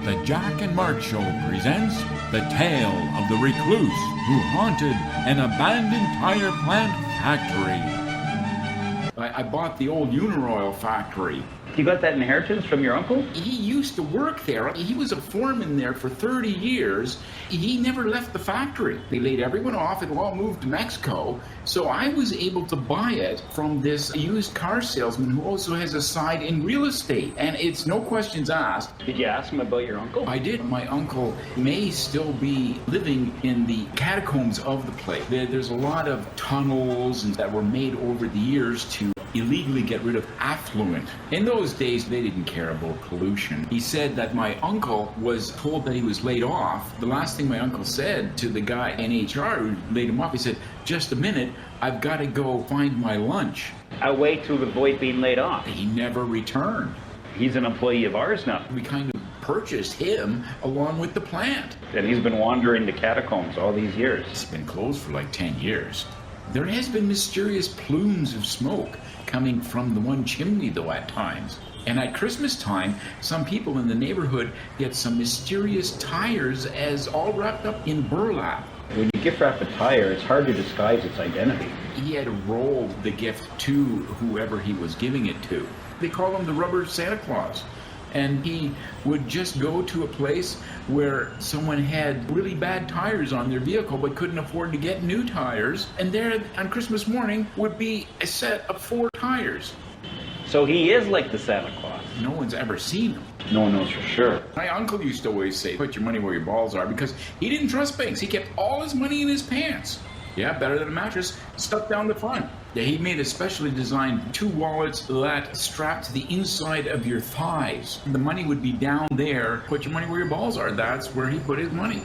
The Jack and Marc Show presents the tale of the recluse who haunted an abandoned tire plant factory. I bought the old Uniroyal factory. You got that inheritance from your uncle? He used to work there. He was a foreman there for 30 years. He never left the factory. They laid everyone off. It all moved to Mexico. So I was able to buy it from this used car salesman who also has a side in real estate. And it's no questions asked. Did you ask him about your uncle? I did. My uncle may still be living in the catacombs of the place. There's a lot of tunnels that were made over the years to illegally get rid of affluent. In those days, they didn't care about pollution. He said that my uncle was told that he was laid off. The last thing my uncle said to the guy in HR who laid him off, he said, "Just a minute, I've got to go find my lunch." A way to avoid being laid off. He never returned. He's an employee of ours now. We kind of purchased him along with the plant. And he's been wandering the catacombs all these years. It's been closed for like 10 years. There has been mysterious plumes of smoke coming from the one chimney, though, at times. And at Christmas time, some people in the neighborhood get some mysterious tires as all wrapped up in burlap. When you gift wrap a tire, it's hard to disguise its identity. He had rolled the gift to whoever he was giving it to. They call him the rubber Santa Claus. And he would just go to a place where someone had really bad tires on their vehicle but couldn't afford to get new tires. And there on Christmas morning would be a set of 4 tires. So he is like the Santa Claus. No one's ever seen him. No one knows for sure. My uncle used to always say, "Put your money where your balls are," because he didn't trust banks. He kept all his money in his pants. Yeah, better than a mattress, stuck down the front. Yeah, he made a specially designed 2 wallets that strapped to the inside of your thighs. The money would be down there. Put your money where your balls are. That's where he put his money.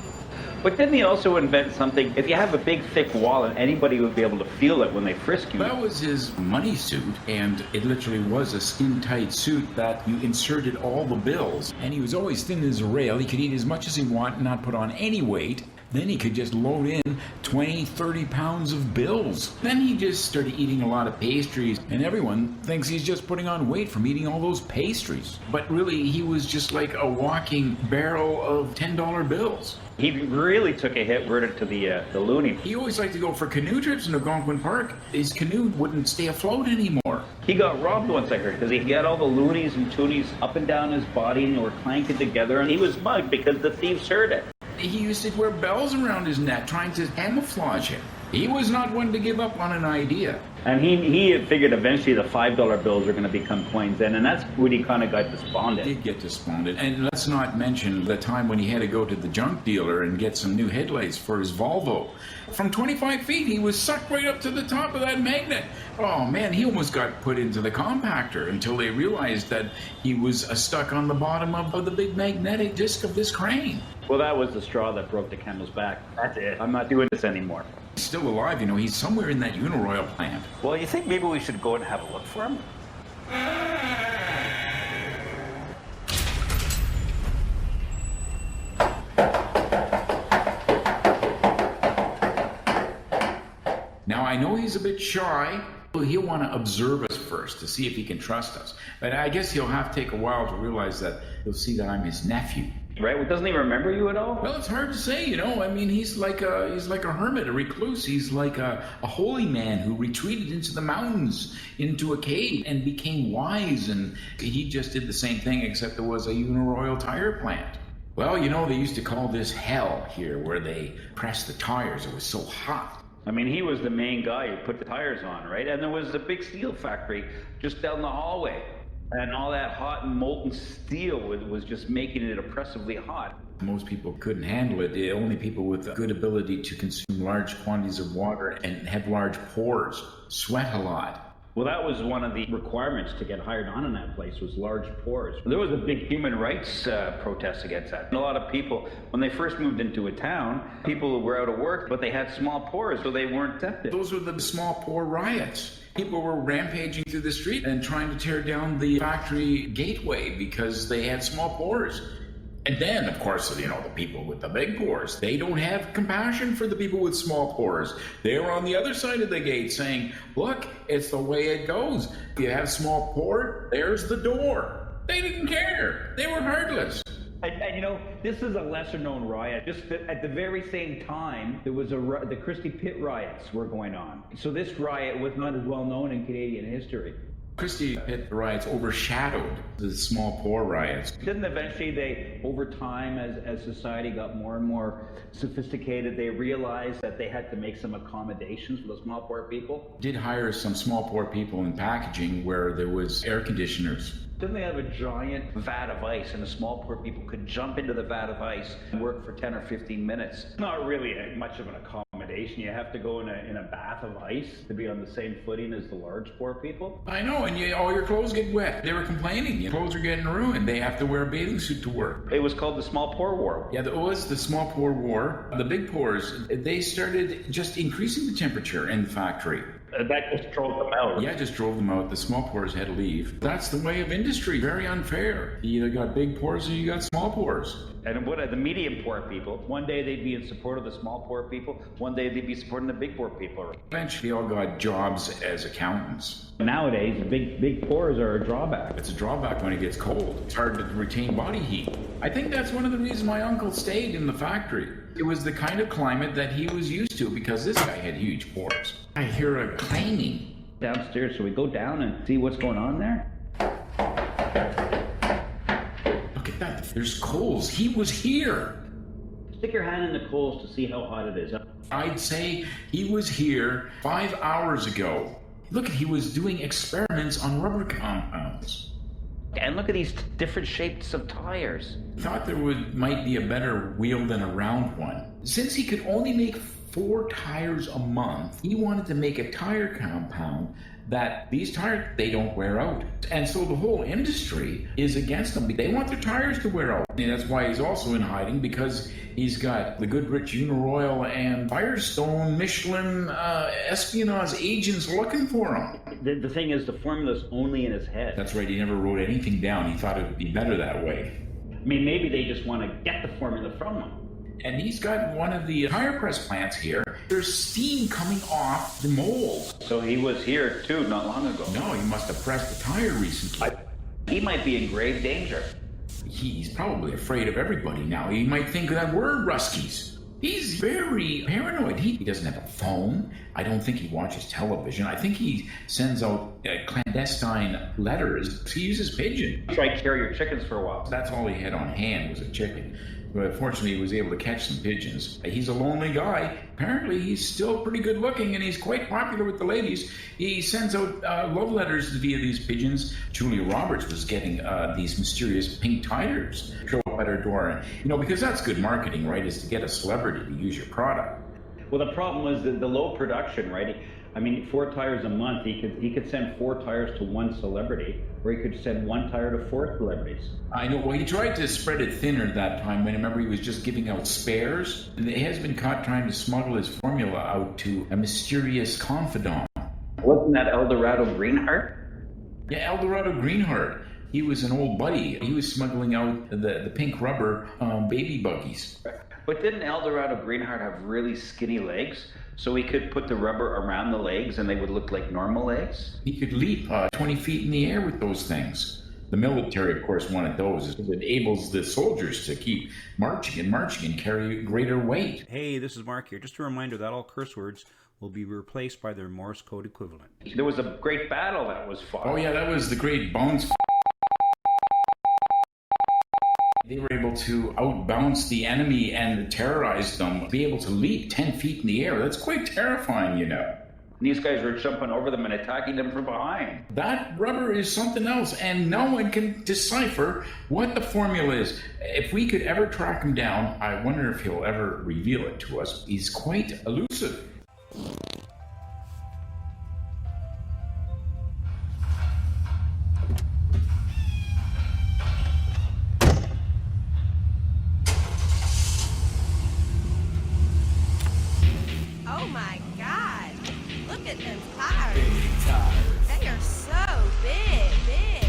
But didn't he also invent something? If you have a big, thick wallet, anybody would be able to feel it when they frisk you. That was his money suit, and it literally was a skin-tight suit that you inserted all the bills. And he was always thin as a rail. He could eat as much as he wanted and not put on any weight. Then he could just load in 20, 30 pounds of bills. Then he just started eating a lot of pastries, and everyone thinks he's just putting on weight from eating all those pastries. But really, he was just like a walking barrel of $10 bills. He really took a hit, worded to the loony. He always liked to go for canoe trips in Algonquin Park. His canoe wouldn't stay afloat anymore. He got robbed once, I heard, because he had all the loonies and toonies up and down his body and they were clanking together, and he was mugged because the thieves heard it. He used to wear bells around his neck, trying to camouflage him. He was not one to give up on an idea. And he had figured eventually the $5 bills are going to become coins then, and that's when he kind of got despondent. He did get despondent. And let's not mention the time when he had to go to the junk dealer and get some new headlights for his Volvo. From 25 feet, he was sucked right up to the top of that magnet. Oh man, he almost got put into the compactor until they realized that he was stuck on the bottom of the big magnetic disc of this crane. Well, that was the straw that broke the camel's back. That's it. I'm not doing this anymore. He's still alive, you know. He's somewhere in that Uniroyal plant. Well, you think maybe we should go and have a look for him? Now, I know he's a bit shy. He'll want to observe us first to see if he can trust us. But I guess he'll have to take a while to realize that he'll see that I'm his nephew. Right? Well, doesn't he remember you at all? Well, it's hard to say, you know. I mean, he's like a hermit, a recluse. He's like a holy man who retreated into the mountains, into a cave, and became wise. And he just did the same thing, except it was a Uniroyal tire plant. Well, you know, they used to call this hell here, where they pressed the tires. It was so hot. I mean, he was the main guy who put the tires on, right? And there was a big steel factory just down the hallway. And all that hot and molten steel was just making it oppressively hot. Most people couldn't handle it. Only people with a good ability to consume large quantities of water and have large pores sweat a lot. Well, that was one of the requirements to get hired on in that place, was large pores. There was a big human rights protest against that. And a lot of people, when they first moved into a town, people were out of work, but they had small pores, so they weren't tempted. Those were the small pore riots. People were rampaging through the street and trying to tear down the factory gateway because they had small pores. And then, of course, you know, the people with the big pores, they don't have compassion for the people with small pores. They were on the other side of the gate saying, look, it's the way it goes. If you have small pore, there's the door. They didn't care. They were heartless. And you know, this is a lesser known riot. Just at the very same time, there was the Christie Pit riots were going on. So this riot was not as well known in Canadian history. Christie Pit riots overshadowed the small poor riots. Didn't eventually they, over time, as society got more and more sophisticated, they realized that they had to make some accommodations for the small poor people? Did hire some small poor people in packaging where there was air conditioners. Didn't they have a giant vat of ice, and the small poor people could jump into the vat of ice and work for 10 or 15 minutes? Not really much of an accommodation. You have to go in a bath of ice to be on the same footing as the large poor people. I know, and all your clothes get wet. They were complaining. Your clothes are getting ruined. They have to wear a bathing suit to work. It was called the Small Poor War. Yeah, it was the Small Poor War. The big poors, they started just increasing the temperature in the factory. That just drove them out. Yeah, just drove them out. The small poors had to leave. That's the way of industry. Very unfair. You either got big poors or you got small poors. And what are the medium poor people? One day they'd be in support of the small poor people. One day they'd be supporting the big poor people. Eventually, they all got jobs as accountants. Nowadays, big poors are a drawback. It's a drawback when it gets cold. It's hard to retain body heat. I think that's one of the reasons my uncle stayed in the factory. It was the kind of climate that he was used to because this guy had huge pores. I hear a clanging. Downstairs, so we go down and see what's going on there? Look at that. There's coals. He was here. Stick your hand in the coals to see how hot it is. I'd say he was here 5 hours ago. Look, he was doing experiments on rubber compounds. And look at these different shapes of tires. Thought there might be a better wheel than a round one. Since he could only make 4 tires a month, he wanted to make a tire compound that these tires, they don't wear out. And so the whole industry is against them. They want their tires to wear out. And that's why he's also in hiding, because he's got the Goodrich, Uniroyal, and Firestone, Michelin, espionage agents looking for him. The thing is, the formula's only in his head. That's right, he never wrote anything down. He thought it would be better that way. I mean, maybe they just want to get the formula from him. And he's got one of the tire press plants here. There's steam coming off the mold. So he was here too, not long ago. No, he must have pressed the tire recently. He might be in grave danger. He's probably afraid of everybody now. He might think that we're Ruskies. He's very paranoid. He doesn't have a phone. I don't think he watches television. I think he sends out clandestine letters. He uses pigeon. Try to carry your chickens for a while. That's all he had on hand was a chicken. But fortunately, he was able to catch some pigeons. He's a lonely guy. Apparently, he's still pretty good looking, and he's quite popular with the ladies. He sends out love letters via these pigeons. Julia Roberts was getting these mysterious pink tires show up at her door. And, because that's good marketing, right, is to get a celebrity to use your product. Well, the problem was the low production, right? 4 tires a month. He could send 4 tires to one celebrity, or he could send 1 tire to 4 celebrities. I know. Well, he tried to spread it thinner that time. I remember he was just giving out spares. And he has been caught trying to smuggle his formula out to a mysterious confidant. Wasn't that Eldorado Greenheart? Yeah, Eldorado Greenheart. He was an old buddy. He was smuggling out the pink rubber baby buggies. But didn't Eldorado Greenheart have really skinny legs? So he could put the rubber around the legs and they would look like normal legs? He could leap 20 feet in the air with those things. The military, of course, wanted those. It enables the soldiers to keep marching and carry greater weight. Hey, this is Marc here. Just a reminder that all curse words will be replaced by their Morse code equivalent. There was a great battle that was fought. Oh yeah, that was the Great Bones. They were able to outbounce the enemy and terrorize them, be able to leap 10 feet in the air. That's quite terrifying, And these guys were jumping over them and attacking them from behind. That rubber is something else, and no one can decipher what the formula is. If we could ever track him down, I wonder if he'll ever reveal it to us. He's quite elusive. Oh my God! Look at them tires. Big tires. They are so big. Big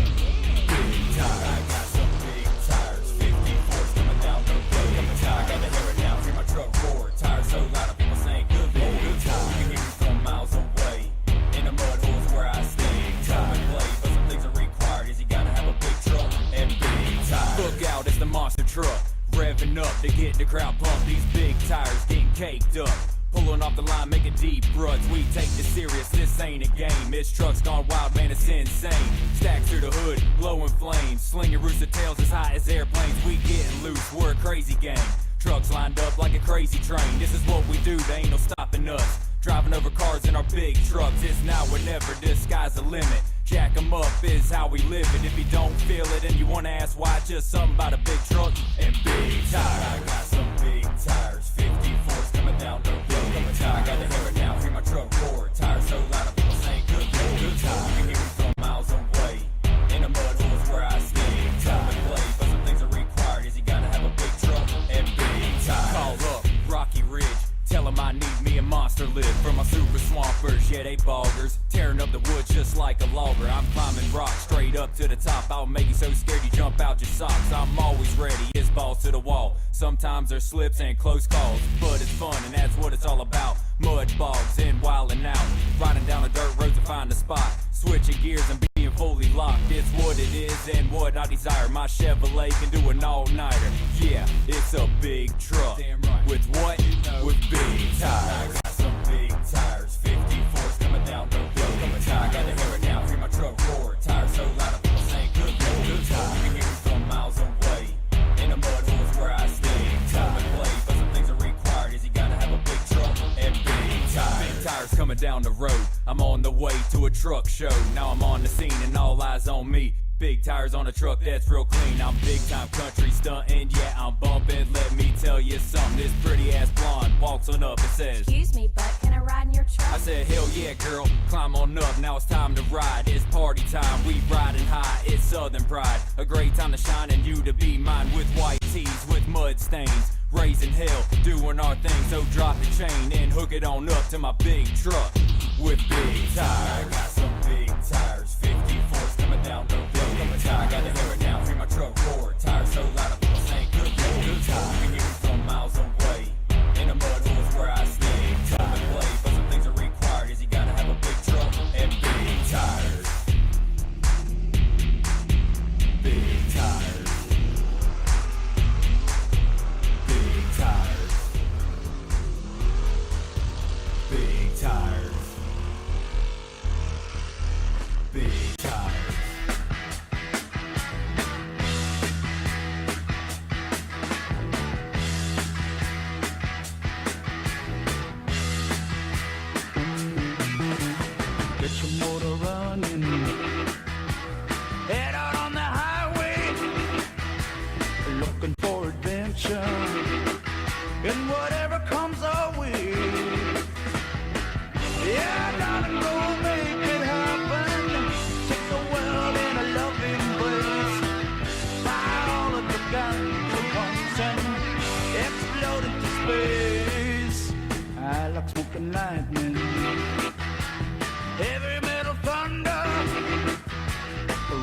tires. I got some big tires. 54s coming down the road. I gotta hear it now. Hear my truck roar. Tires so loud, people saying good. monster truck, revving up to get the crowd pumped. These big tires getting caked up, pulling off the line, making deep ruts. We take this serious, this ain't a game. This truck's gone wild, man, it's insane. Stacks through the hood, blowing flames, slinging rooster tails as high as airplanes. We getting loose, we're a crazy gang. Trucks lined up like a crazy train. This is what we do, there ain't no stopping us. Driving over cars in our big trucks. It's now or never, the sky's the limit. Jack 'em up is how we live it. If you don't feel it and you wanna ask why, just something about a big truck and big tires. I got some big tires, 54s coming down the road. I got the hair down, hear my truck roar. Tires so loud, people saying good Lord. Good tires, you can hear me from miles away. In the mud holes where I stay. Time to play, but some things are required. Is you gotta have a big truck and big tires. Call up Rocky Ridge, tell him I need me a monster lid for my super swampers. Yeah, they boggers, tearing up the woods just like a logger. I'm climbing rocks straight up to the top. I'll make you so scared you jump out your socks. I'm always ready, it's balls to the wall. Sometimes there's slips and close calls, but it's fun and that's what it's all about. Mud bogs and wildin' out, riding down the dirt roads to find a spot, switching gears and being fully locked. It's what it is and what I desire. My Chevrolet can do an all-nighter. Yeah, it's a big truck. Damn right. With what? With big tires. I got some big tires, 54s coming down the road. I got the hair down, hear my truck roar. Tires so loud, people saying good Lord. Good tires, you can hear me from miles away. In the mud holes where I stay. Time to play, but some things are required. Is you gotta have a big truck and big tires. Big tires coming down the road. I'm on the way to a truck show. Now I'm on the scene and all eyes on me. Big tires on a truck that's real clean. I'm big time country stunting, yeah, I'm bumping. Let me tell you something, this pretty ass blonde walks on up and says, Excuse me, but can I ride in your truck? I said, hell yeah, girl, climb on up, now it's time to ride. It's party time, we riding high, it's Southern pride. A great time to shine and you to be mine. With white tees, with mud stains, raising hell, doing our thing. So drop the chain and hook it on up to my big truck with big tires. I got some big tires, 54s coming down the road. I got the hair down, hear my truck roar. Tires so loud, people saying good Lord. Good tires, you can hear me from miles away. In the mud holes where I stay. Time to play, but some things are required. Is you gotta have a big truck and big tires. Big tires. Big tires. Big tires. Big tires. Get your motor running, head out on the highway, looking for adventure, and whatever comes our way. Yeah, gotta go make it happen, take the world in a loving embrace, fire all of the guns at once and explode into space. I like smoking lightning, heavy metal thunder,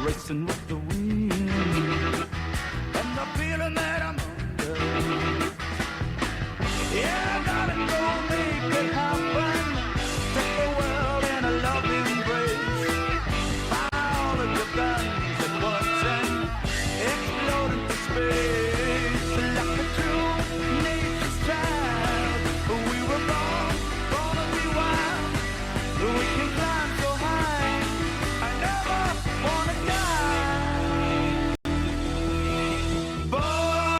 racing with the wind, and the feeling that I'm under. Yeah, I gotta go make it happen, take the world in a loving embrace, fire all of your guns at once and explode into space. Like a true nature's child, we were born to be wild. We can climb so high, I never wanna die. Born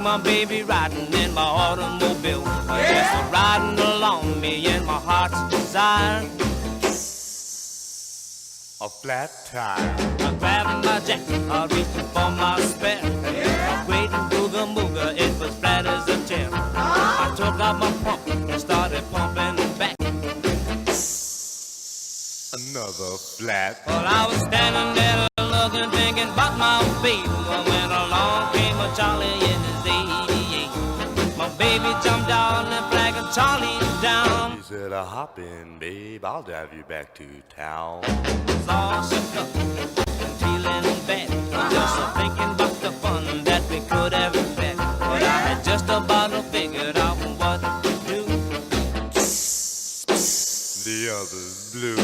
my baby riding in my automobile. Just riding along me and my heart's desire. A flat tire. I'm grabbing my jacket, I'm reaching for my spare. I'm waiting booga mooga, it was flat as a chair. I took out my pump and started pumping back. Another flat. Well, I was standing there looking, thinking about my baby. When along came a Charlie in his 88. My baby jumped down and flagged Charlie down. He said, hop in, babe, I'll drive you back to town. Was all shook up and feeling bad. Just thinking about the fun that we could have had. But I had just about figured out what to do. The others blue.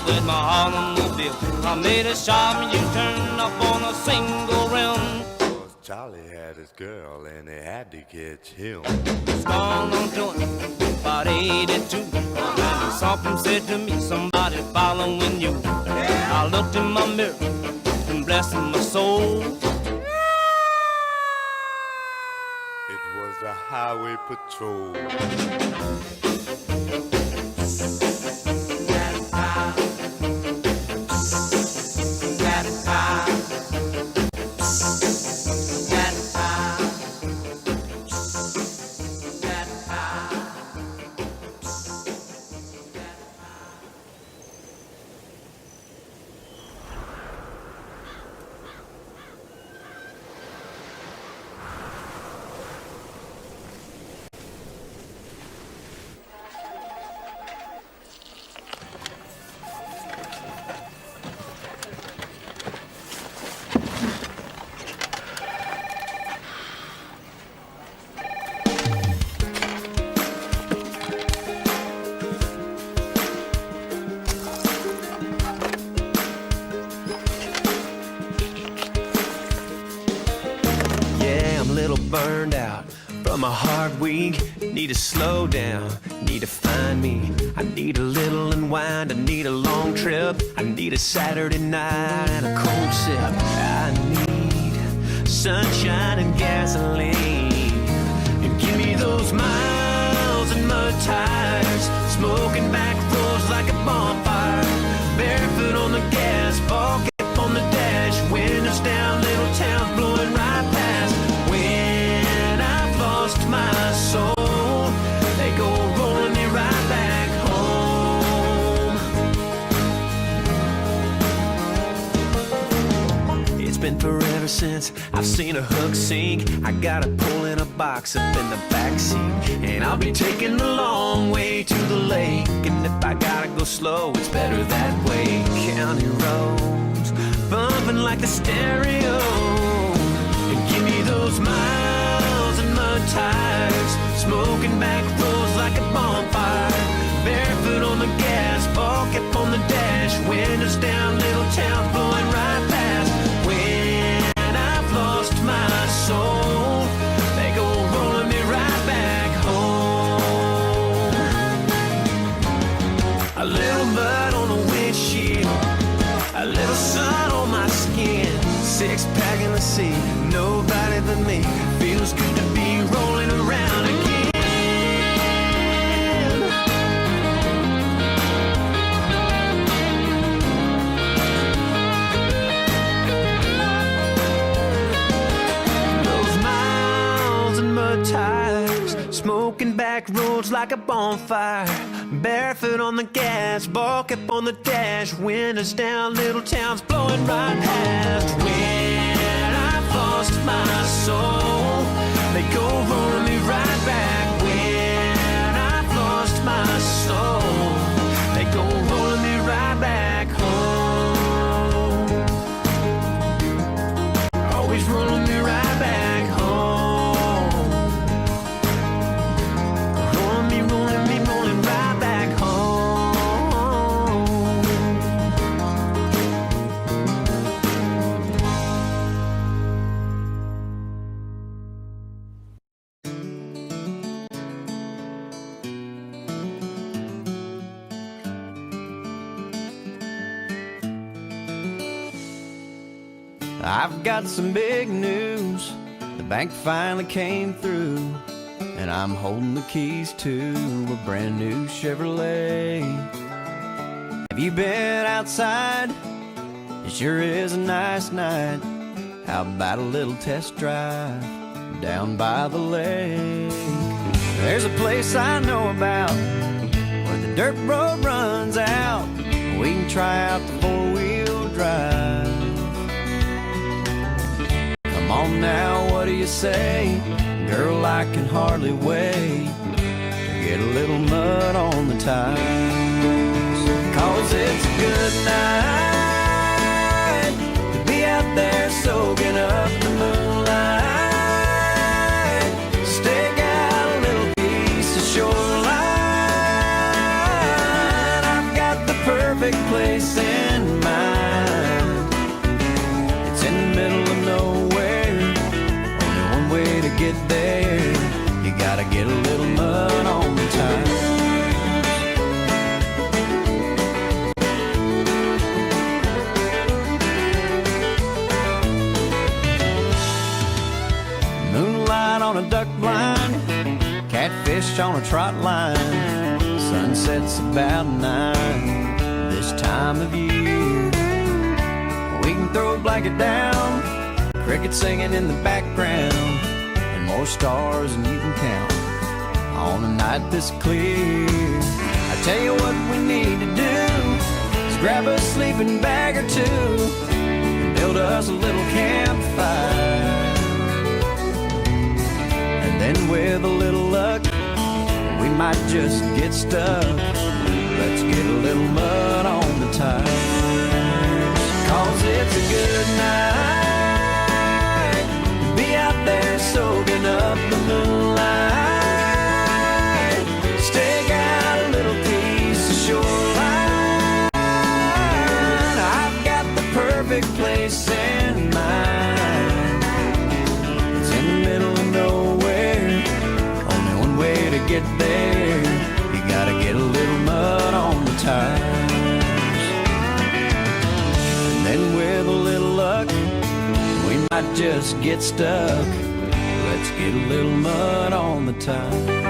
With my automobile, I made a sharp U-turn up on a single rim. Charlie had his girl and they had to catch him. It's gone on doing about 82. And something said to me, somebody following you. I looked in my mirror and blessed my soul. It was the highway patrol. Burned out from a hard week. Need to slow down, need to find me. I need a little unwind, I need a long trip. I need a Saturday night and a cold sip. I need sunshine and gasoline. And give me those miles and mud tires, smoking back roads like a bonfire. Barefoot on the gas, ball up on the dash. Windows down, little towns blowing right past. My soul, they go rolling me right back home. It's been forever since I've seen a hook sink. I gotta pull in a box up in the backseat, and I'll be taking the long way to the lake. And if I gotta go slow, it's better that way. County roads, bumping like the stereo, and give me those miles and mud tires, smoking back roads like a bonfire. Barefoot on the gas, ball kept on the dash. Windows down, little towns blowing right past. When I've lost my soul, they go rolling me right back home. A little mud on the windshield, a little sun on my skin. Six-pack in the sea, nobody but me. Feels good to be rolling around again. Those miles and mud tires, smoking back roads like a bonfire. Barefoot on the gas, bulk up on the dash. Windows down, little towns blowing right past. When I've lost my soul, they go rolling me right back. When I've lost my soul, they go rolling me right back home. I've got some big news. The bank finally came through, and I'm holding the keys to a brand new Chevrolet. Have you been outside? It sure is a nice night. How about a little test drive down by the lake? There's a place I know about where the dirt road runs out. We can try out the four-wheel drive. Come on now, what do you say? Girl, I can hardly wait to get a little mud on the tires. 'Cause it's a good night to be out there soaking up the moonlight. Stake out a little piece of shoreline. I've got the perfect place in mind. It's in the middle of nowhere. Only one way to get there. You gotta get a little mud on the tires. Moonlight on a duck blind, catfish on a trot line. Sunset's about 9 this time of year. We can throw a blanket down, crickets singing in the background, and more stars than you can count on a night this clear. I tell you what we need to do is grab a sleeping bag or two and build us a little campfire. And then with a little luck, we might just get stuck. Let's get a little mud on the tires. 'Cause it's a good night to be out there soaking up the moonlight. Stake out a little piece of shoreline. I've got the perfect place in mind. It's in the middle of nowhere. Only one way to get there. You gotta get a little mud on the tires. And then with a little luck, we might just get stuck. Let's get a little mud on the tires.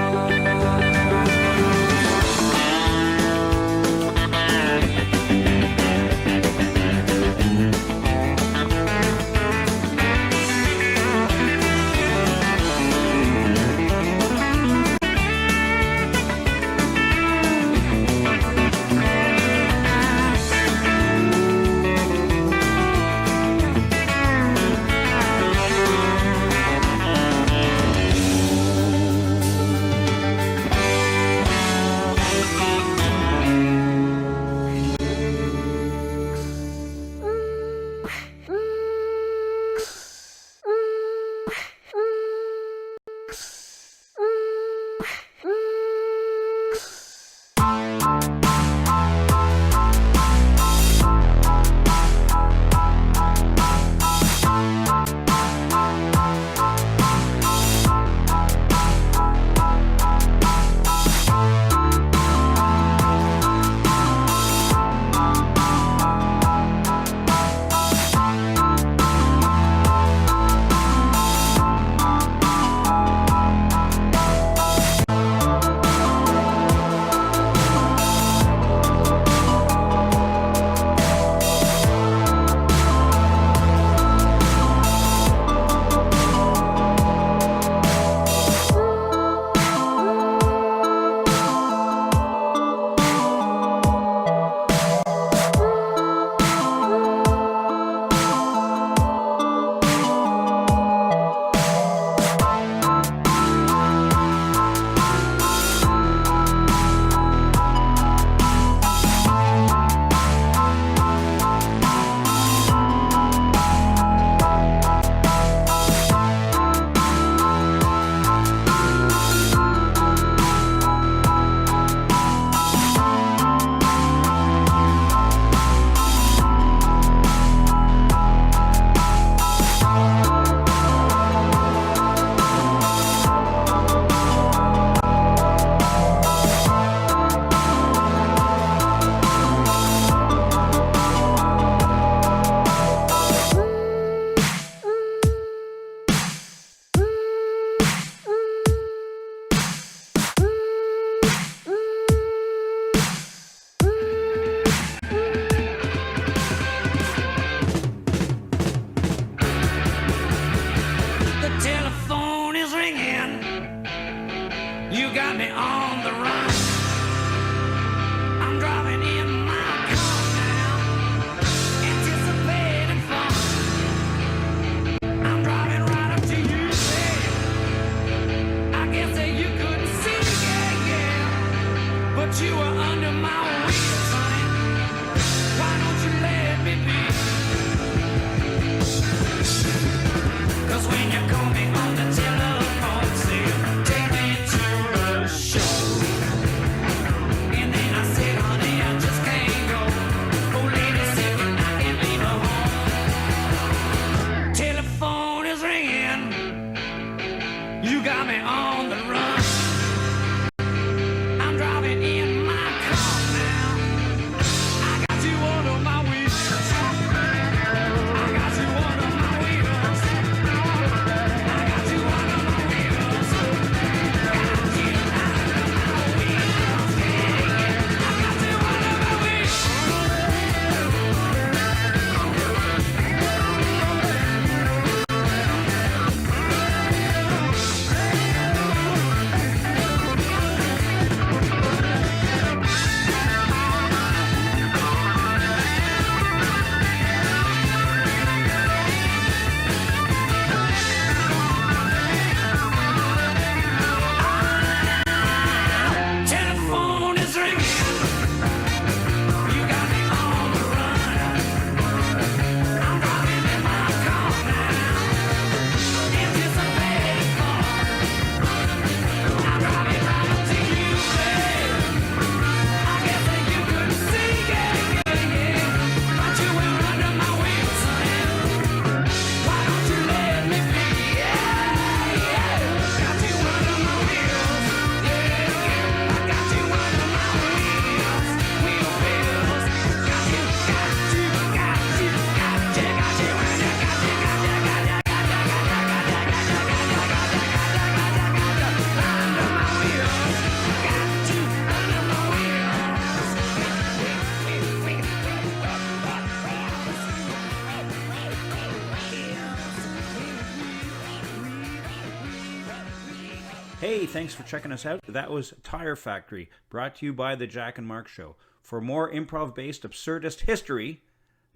Hey, thanks for checking us out. That was Tire Factory, brought to you by the Jack and Mark Show. For more improv-based absurdist history,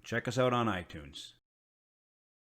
check us out on iTunes.